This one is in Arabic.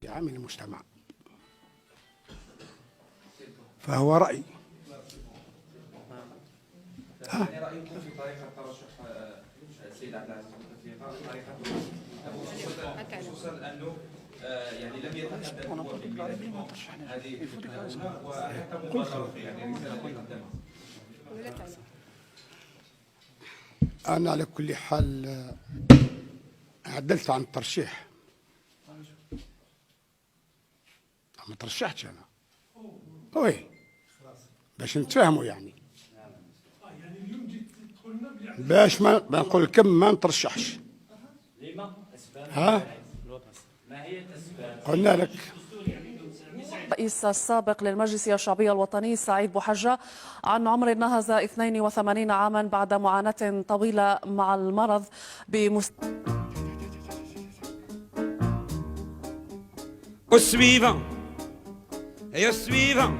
عام المجتمع، فهو رأي. يعني رأيكم في طريقة ترشح السيد عبد العزيز بوتفليقة، خصوصا أنه يعني لم يتحدث هو بالملف هذه الفكرة هنا، وحتى مبادرة يعني رسالة قدمها. أنا على كل حال عدلت عن الترشيح، ما ترشحتش أنا. وي باش نتفاهموا يعني، باش ما نقول لكم ما نترشحش. ها ما هي الأسباب؟ قلنا لك الرئيس السابق للمجلس الشعبي الوطني سعيد بوحجة عن عمر ناهز 82 عاما بعد معاناة طويلة مع المرض Au suivant et au suivant.